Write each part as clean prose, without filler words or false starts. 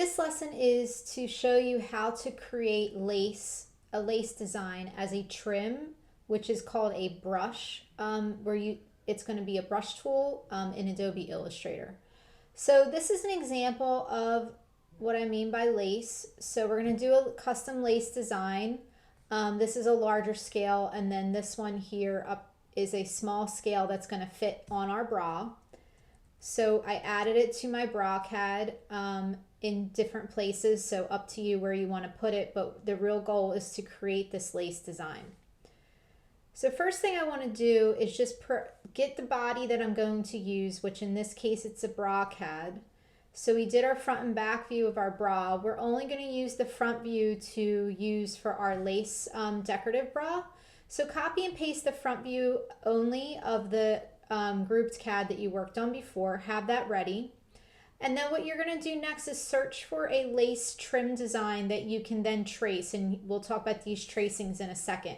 this lesson is to show you how to create a lace design as a trim, which is called a brush, it's going to be a brush tool in Adobe Illustrator. So this is an example of what I mean by lace. So we're going to do a custom lace design. This is a larger scale, and then this one here up is a small scale that's going to fit on our bra. So I added it to my bra CAD in different places, so up to you where you want to put it, but the real goal is to create this lace design. So first thing I want to do is just get the body that I'm going to use, which in this case it's a bra CAD. So we did our front and back view of our bra. We're only going to use the front view to use for our lace decorative bra. So copy and paste the front view only of the grouped CAD that you worked on before. Have that ready. And then what you're going to do next is search for a lace trim design that you can then trace, and we'll talk about these tracings in a second.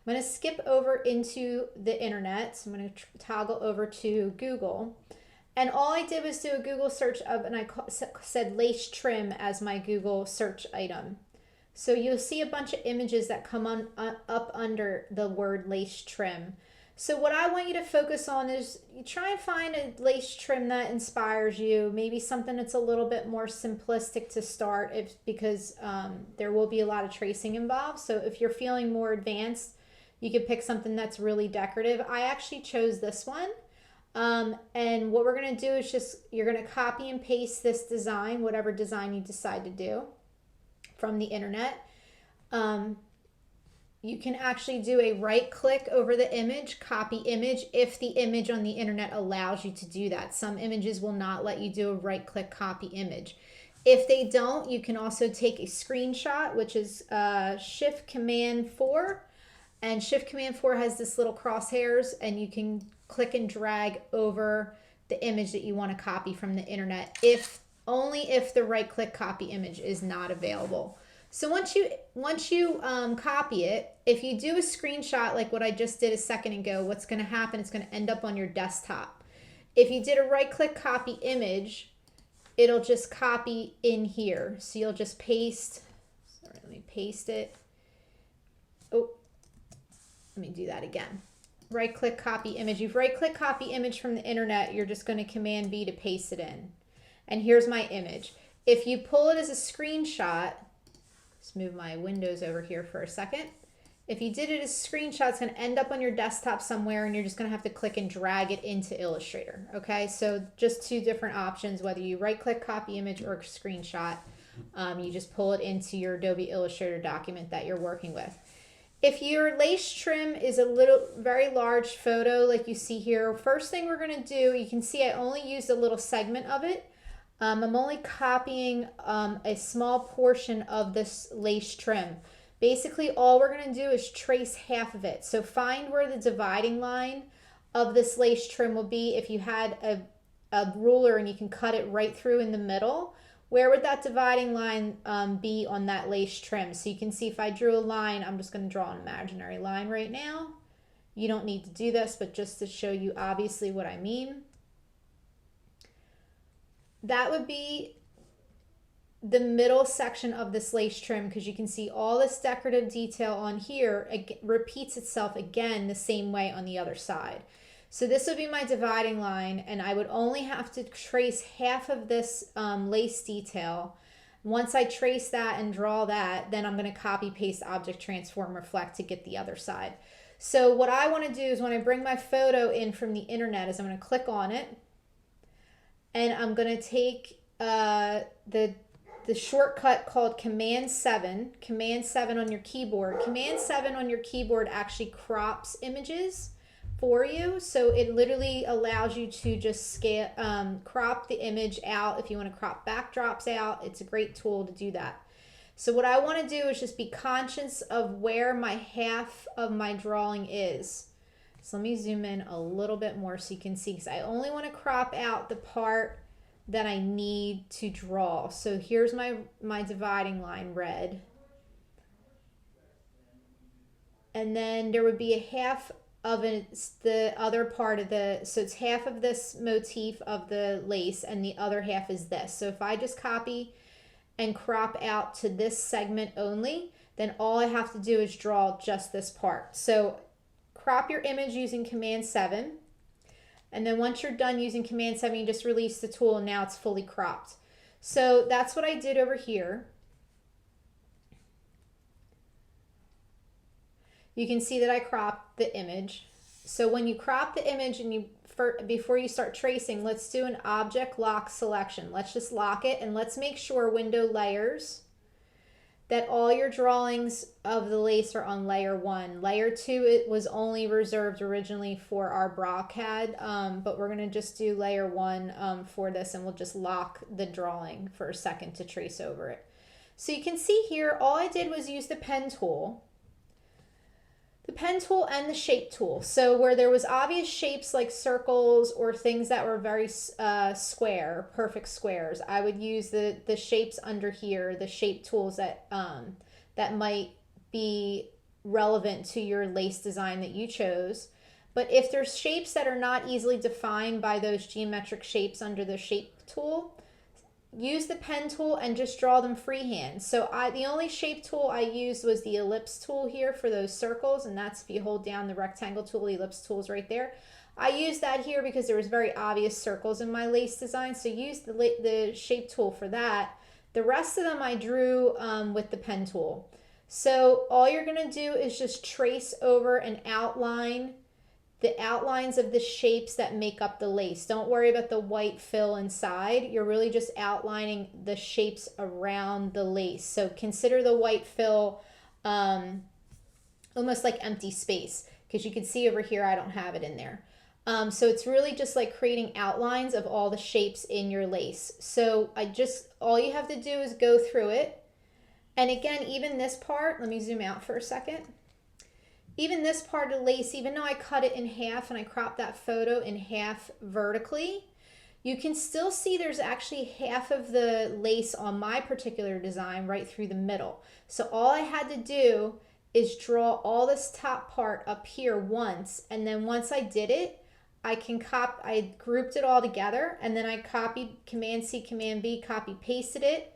I'm going to skip over into the internet. So I'm going to toggle over to Google. And all I did was do a Google search of, and I said lace trim as my Google search item. So you'll see a bunch of images that come up under the word lace trim. So what I want you to focus on is you try and find a lace trim that inspires you, maybe something that's a little bit more simplistic to start because there will be a lot of tracing involved. So if you're feeling more advanced, you could pick something that's really decorative. I actually chose this one. And what we're going to do is you're going to copy and paste this design, whatever design you decide to do from the internet. You can actually do a right click over the image, copy image, if the image on the internet allows you to do that. Some images will not let you do a right click copy image. If they don't, you can also take a screenshot, which is Shift Command 4. And Shift Command 4 has this little crosshairs, and you can click and drag over the image that you want to copy from the internet, only if the right click copy image is not available. So once you copy it, if you do a screenshot like what I just did a second ago, what's going to happen, it's going to end up on your desktop. If you did a right click copy image, it'll just copy in here. So you'll just paste, sorry, let me paste it. Oh, let me do that again. Right click copy image. You've right click copy image from the internet, you're just going to Command V to paste it in. And here's my image. If you pull it as a screenshot, let's move my windows over here for a second. If you did it as a screenshot, it's going to end up on your desktop somewhere, and you're just going to have to click and drag it into Illustrator. Okay, so just two different options, whether you right click copy image or screenshot. You just pull it into your Adobe Illustrator document that you're working with. If your lace trim is a very large photo like you see here, first thing we're going to do, you can see I only used a little segment of it. I'm only copying a small portion of this lace trim. Basically, all we're going to do is trace half of it. So find where the dividing line of this lace trim will be. If you had a ruler and you can cut it right through in the middle, where would that dividing line be on that lace trim? So you can see if I drew a line, I'm just going to draw an imaginary line right now. You don't need to do this, but just to show you obviously what I mean. That would be the middle section of this lace trim, because you can see all this decorative detail on here repeats itself again the same way on the other side. So this would be my dividing line, and I would only have to trace half of this lace detail. Once I trace that and draw that, then I'm going to copy, paste, object, transform, reflect to get the other side. So what I want to do is when I bring my photo in from the internet is I'm going to click on it, and I'm going to take the shortcut called Command 7 on your keyboard. Command 7 on your keyboard actually crops images for you, so it literally allows you to just crop the image out. If you want to crop backdrops out, it's a great tool to do that. So what I want to do is just be conscious of where my half of my drawing is. So let me zoom in a little bit more so you can see, because I only want to crop out the part that I need to draw. So here's my dividing line, red. And then there would be a half of the other part of so it's half of this motif of the lace and the other half is this. So if I just copy and crop out to this segment only, then all I have to do is draw just this part. So crop your image using Command 7. And then once you're done using Command 7, you just release the tool and now it's fully cropped. So that's what I did over here. You can see that I cropped the image. So when you crop the image and before you start tracing, let's do an object lock selection. Let's just lock it and let's make sure window layers that all your drawings of the lace are on layer 1. Layer 2, it was only reserved originally for our bra CAD, but we're gonna just do layer 1 for this, and we'll just lock the drawing for a second to trace over it. So you can see here, all I did was use the pen tool. The pen tool and the shape tool. So where there was obvious shapes like circles or things that were very square, perfect squares, I would use the shapes under here, the shape tools that that might be relevant to your lace design that you chose. But if there's shapes that are not easily defined by those geometric shapes under the shape tool, use the pen tool and just draw them freehand. So the only shape tool I used was the ellipse tool here for those circles, and that's if you hold down the rectangle tool, the ellipse tool is right there. I used that here because there was very obvious circles in my lace design, so use the shape tool for that. The rest of them I drew with the pen tool. So all you're gonna do is just trace over and outline the outlines of the shapes that make up the lace. Don't worry about the white fill inside. You're really just outlining the shapes around the lace. So consider the white fill almost like empty space, because you can see over here I don't have it in there. So it's really just like creating outlines of all the shapes in your lace. So all you have to do is go through it. And again, even this part, let me zoom out for a second. Even this part of the lace, even though I cut it in half and I cropped that photo in half vertically, you can still see there's actually half of the lace on my particular design right through the middle. So all I had to do is draw all this top part up here once, and then once I did it, I grouped it all together, and then I copied Command C, Command B, copy pasted it,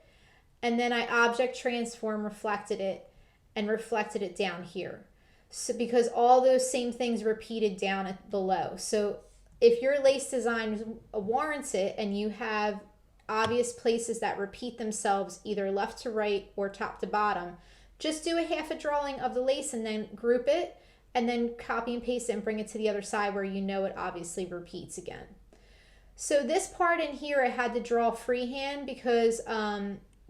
and then I object transform reflected it and reflected it down here. So because all those same things repeated down below. So if your lace design warrants it and you have obvious places that repeat themselves either left to right or top to bottom, just do a half a drawing of the lace and then group it and then copy and paste it and bring it to the other side where you know it obviously repeats again. So this part in here I had to draw freehand because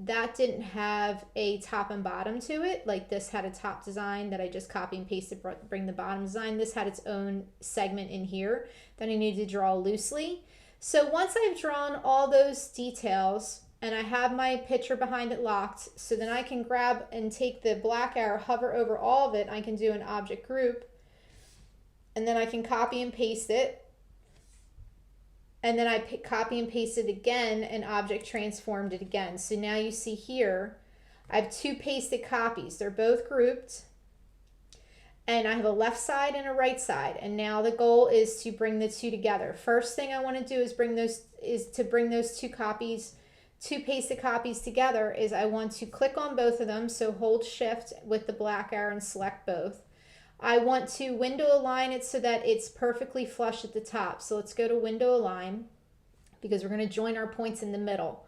that didn't have a top and bottom to it. Like this had a top design that I just copy and pasted, bring the bottom design. This had its own segment in here that I needed to draw loosely. So once I've drawn all those details and I have my picture behind it locked, so then I can grab and take the black arrow, hover over all of it. I can do an object group, and then I can copy and paste it. And then I copy and pasted again and object transformed it again. So now you see here, I have two pasted copies. They're both grouped. And I have a left side and a right side. And now the goal is to bring the two together. First thing I want to do is bring those two pasted copies together is I want to click on both of them. So hold shift with the black arrow and select both. I want to window align it so that it's perfectly flush at the top. So let's go to window align because we're going to join our points in the middle.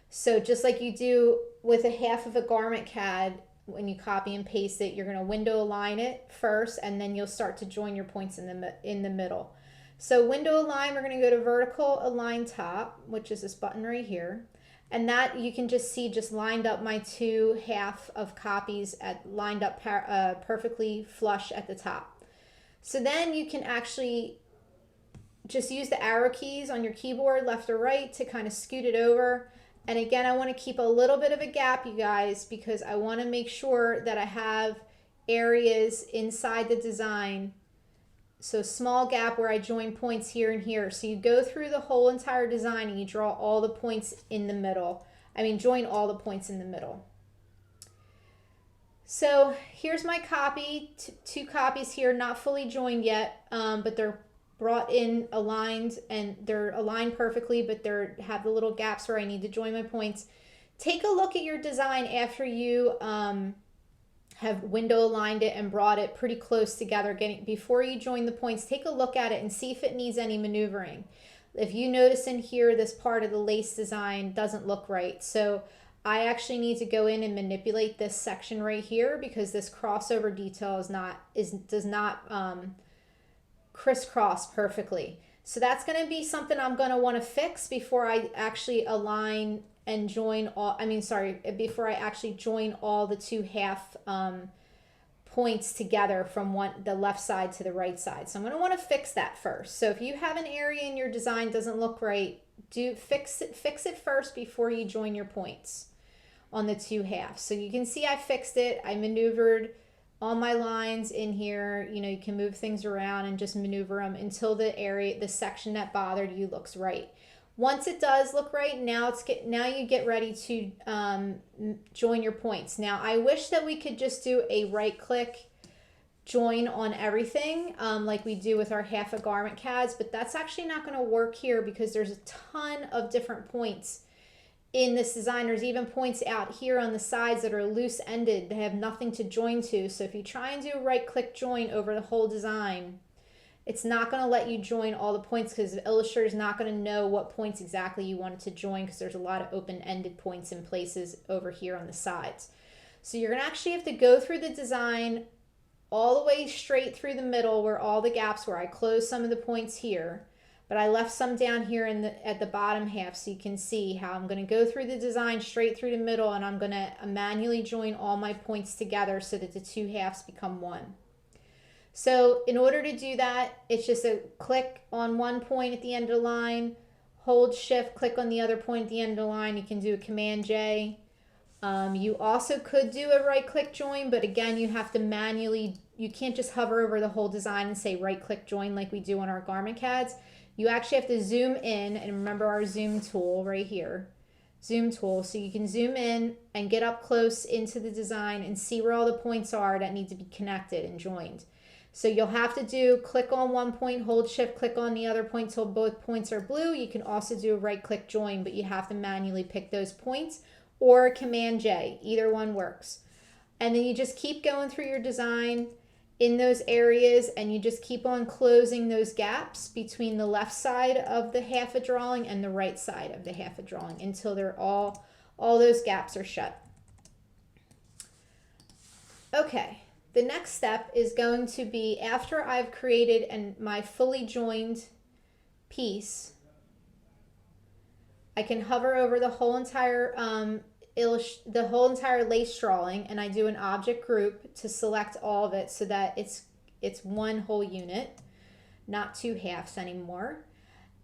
So just like you do with a half of a garment CAD, when you copy and paste it, you're going to window align it first, and then you'll start to join your points in the middle. So window align, we're going to go to vertical align top, which is this button right here. And that you can just see just lined up my two half of copies lined up perfectly flush at the top. So then you can actually just use the arrow keys on your keyboard, left or right, to kind of scoot it over. And again, I want to keep a little bit of a gap, you guys, because I want to make sure that I have areas inside the design. So small gap where I join points here and here. So you go through the whole entire design and you draw all the points in the middle. Join all the points in the middle. So here's my copy, two copies here, not fully joined yet, but they're brought in aligned, and they're aligned perfectly, but they have the little gaps where I need to join my points. take a look at your design after you have window aligned it and brought it pretty close together. Before you join the points, take a look at it and see if it needs any maneuvering. If you notice in here, this part of the lace design doesn't look right. So I actually need to go in and manipulate this section right here because this crossover detail does not crisscross perfectly. So that's going to be something I'm going to want to fix before I actually align and join all, before I actually join all the two half points together from the left side to the right side. So I'm going to want to fix that first. So if you have an area in your design doesn't look right, fix it first before you join your points on the two halves. So you can see I fixed it. I maneuvered all my lines in here. You can move things around and just maneuver them until the section that bothered you looks right. Once it does look right, now you get ready to join your points. Now I wish that we could just do a right click join on everything like we do with our half a garment CADs, but that's actually not going to work here because there's a ton of different points in this design. There's even points out here on the sides that are loose ended. They have nothing to join to. So if you try and do a right click join over the whole design, it's not going to let you join all the points because the illustrator is not going to know what points exactly you want it to join because there's a lot of open-ended points in places over here on the sides. So you're going to actually have to go through the design all the way straight through the middle where all the gaps were. I closed some of the points here, but I left some down here at the bottom half so you can see how I'm going to go through the design straight through the middle, and I'm going to manually join all my points together so that the two halves become one. So in order to do that, it's just a click on one point at the end of the line, hold shift, click on the other point at the end of the line. You can do a Command J. You also could do a right click join, but again, you have to manually, you can't just hover over the whole design and say right click join like we do on our garment CADs. You actually have to zoom in, and remember our zoom tool right here, zoom tool, so you can zoom in and get up close into the design and see where all the points are that need to be connected and joined. So you'll have to click on one point, hold shift, click on the other point till both points are blue. You can also do a right click join, but you have to manually pick those points, or Command J, either one works. And then you just keep going through your design in those areas, and you just keep on closing those gaps between the left side of the half a drawing and the right side of the half a drawing until they're all those gaps are shut. Okay. The next step is going to be after I've created my fully joined piece, I can hover over the whole entire lace drawing, and I do an object group to select all of it so that it's one whole unit, not two halves anymore.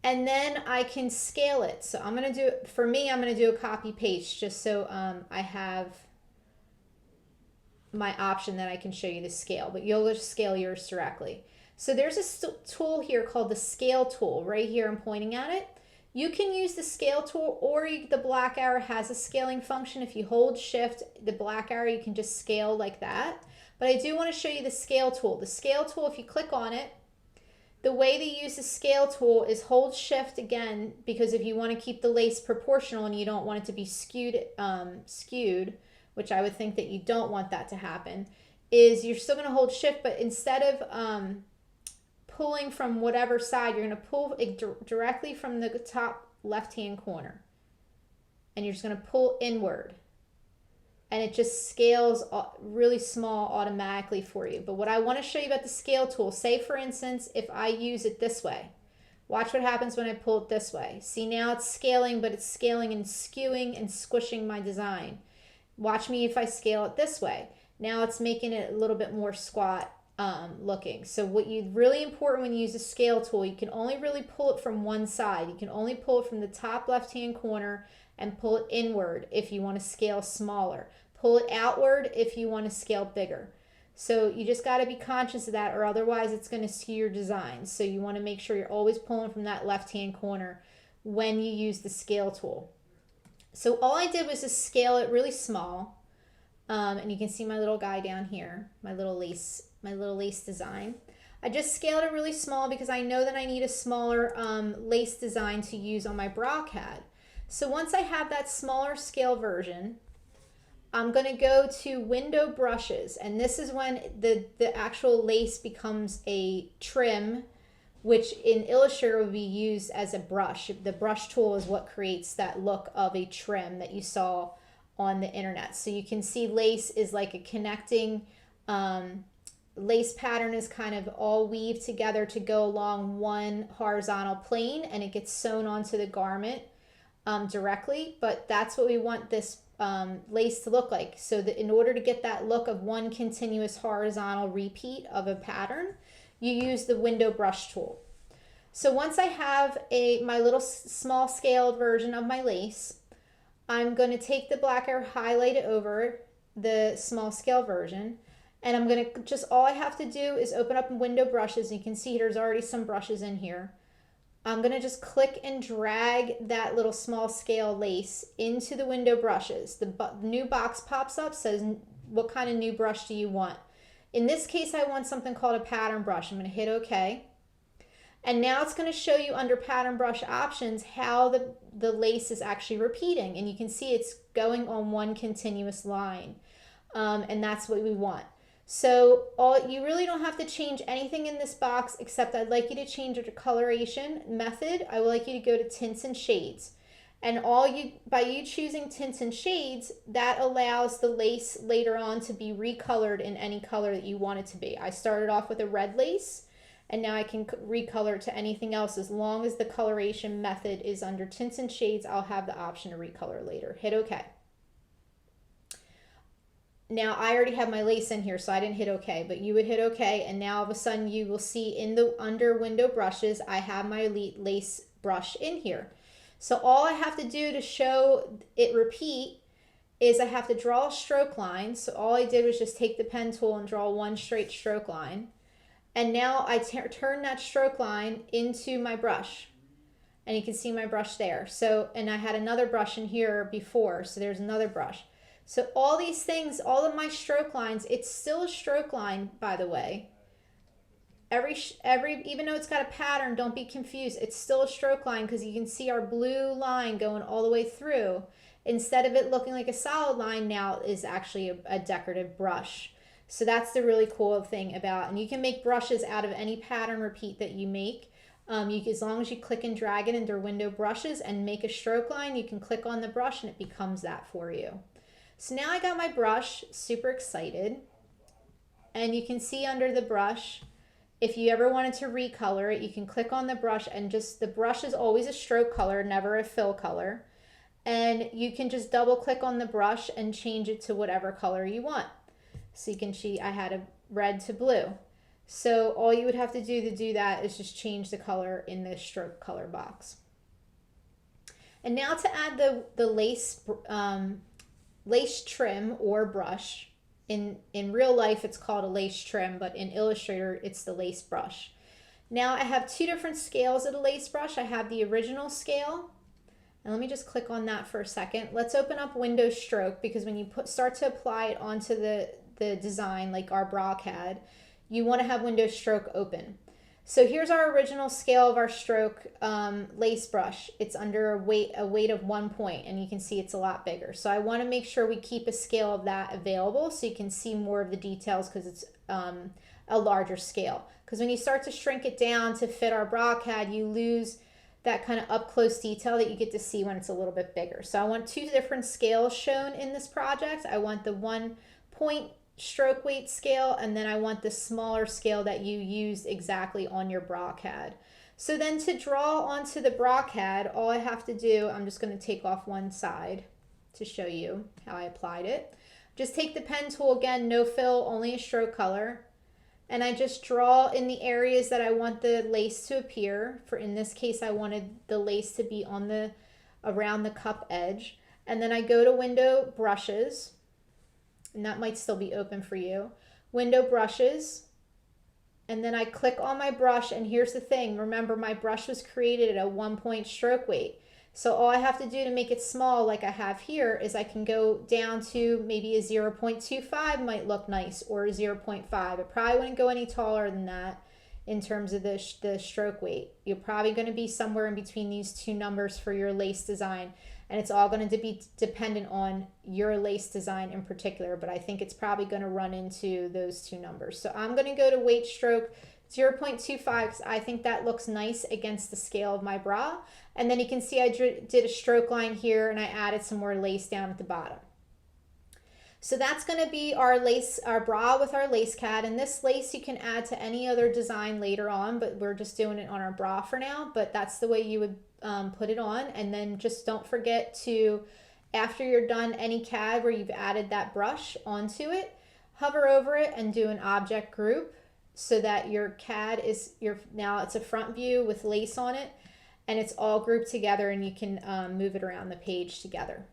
And then I can scale it. So I'm going to do a copy paste just so I have my option that I can show you the scale, but you'll just scale yours directly. So there's a tool here called the scale tool right here. I'm pointing at it. You can use the scale tool, or the black arrow has a scaling function. If you hold shift, the black arrow, you can just scale like that. But I do want to show you the scale tool. The scale tool, if you click on it, the way to use the scale tool is hold shift again, because if you want to keep the lace proportional and you don't want it to be skewed, which I would think that you don't want that to happen, is you're still going to hold shift, but instead of pulling from whatever side, you're going to pull directly from the top left-hand corner. And you're just going to pull inward. And it just scales really small automatically for you. But what I want to show you about the scale tool, say for instance, if I use it this way, watch what happens when I pull it this way. See, now it's scaling, but it's scaling and skewing and squishing my design. Watch me if I scale it this way. Now it's making it a little bit more squat looking. So really important when you use a scale tool, you can only really pull it from one side. You can only pull it from the top left-hand corner and pull it inward if you want to scale smaller. Pull it outward if you want to scale bigger. So you just got to be conscious of that, or otherwise it's going to skew your design. So you want to make sure you're always pulling from that left-hand corner when you use the scale tool. So all I did was just scale it really small, and you can see my little guy down here, my little lace design. I just scaled it really small because I know that I need a smaller lace design to use on my bra CAD. So once I have that smaller scale version, I'm going to go to window brushes, and this is when the actual lace becomes a trim, which in Illustrator will be used as a brush. The brush tool is what creates that look of a trim that you saw on the internet. So you can see lace is like a connecting lace pattern is kind of all weaved together to go along one horizontal plane, and it gets sewn onto the garment directly, but that's what we want this lace to look like. So that in order to get that look of one continuous horizontal repeat of a pattern, you use the window brush tool. So once I have my little small scaled version of my lace, I'm going to take the black hair, highlight it over the small scale version, and I'm going to just, all I have to do is open up window brushes. You can see there's already some brushes in here. I'm going to just click and drag that little small scale lace into the window brushes. The new box pops up, says what kind of new brush do you want. In this case, I want something called a pattern brush. I'm going to hit OK. And now it's going to show you under pattern brush options how the lace is actually repeating. And you can see it's going on one continuous line. And that's what we want. So you really don't have to change anything in this box, except I'd like you to change your coloration method. I would like you to go to tints and shades. And by you choosing tints and shades, that allows the lace later on to be recolored in any color that you want it to be. I started off with a red lace, and now I can recolor it to anything else. As long as the coloration method is under tints and shades, I'll have the option to recolor later. Hit OK. Now I already have my lace in here, so I didn't hit OK, but you would hit OK, and now all of a sudden you will see in the under window brushes, I have my lace brush in here. So all I have to do to show it repeat is I have to draw a stroke line. So all I did was just take the pen tool and draw one straight stroke line. And now I turn that stroke line into my brush. And you can see my brush there. So, and I had another brush in here before, so there's another brush. So all these things, all of my stroke lines, it's still a stroke line, by the way. Even though it's got a pattern, don't be confused. It's still a stroke line because you can see our blue line going all the way through. Instead of it looking like a solid line, now is actually a decorative brush. So that's the really cool thing about, and you can make brushes out of any pattern repeat that you make. As long as you click and drag it into window brushes and make a stroke line, you can click on the brush and it becomes that for you. So now I got my brush, super excited. And you can see under the brush, if you ever wanted to recolor it, you can click on the brush, and just the brush is always a stroke color, never a fill color. And you can just double click on the brush and change it to whatever color you want. So you can see I had a red to blue. So all you would have to do that is just change the color in the stroke color box. And now to add the lace trim or brush. In real life, it's called a lace trim, but in Illustrator, it's the lace brush. Now I have two different scales of the lace brush. I have the original scale, and let me just click on that for a second. Let's open up window stroke, because when you start to apply it onto the design, like our bra CAD, you want to have window stroke open. So here's our original scale of our stroke lace brush. It's under a weight of 1 point, and you can see it's a lot bigger. So I want to make sure we keep a scale of that available so you can see more of the details, because it's a larger scale. Because when you start to shrink it down to fit our bra CAD, you lose that kind of up close detail that you get to see when it's a little bit bigger. So I want two different scales shown in this project. I want the 1 point stroke weight scale, and then I want the smaller scale that you used exactly on your bra CAD. So then to draw onto the bra CAD, all I have to do, I'm just going to take off one side to show you how I applied it. Just take the pen tool again, no fill, only a stroke color, and I just draw in the areas that I want the lace to appear. For in this case, I wanted the lace to be on around the cup edge, and then I go to window brushes. And that might still be open for you. Window brushes, and then I click on my brush, and here's the thing. Remember, my brush was created at a 1 point stroke weight. So all I have to do to make it small, like I have here, is I can go down to maybe a 0.25 might look nice, or a 0.5. It probably wouldn't go any taller than that in terms of the stroke weight. You're probably going to be somewhere in between these two numbers for your lace design. and it's all going to be dependent on your lace design in particular, but I think it's probably going to run into those two numbers. So I'm going to go to weight stroke 0.25 because I think that looks nice against the scale of my bra. And then you can see I did a stroke line here, and I added some more lace down at the bottom. So that's going to be our lace, our bra with our lace CAD. And this lace you can add to any other design later on, but we're just doing it on our bra for now. But that's the way you would put it on. And then just don't forget to, after you're done any CAD where you've added that brush onto it, hover over it and do an object group so that your CAD is, now it's a front view with lace on it, and it's all grouped together, and you can move it around the page together.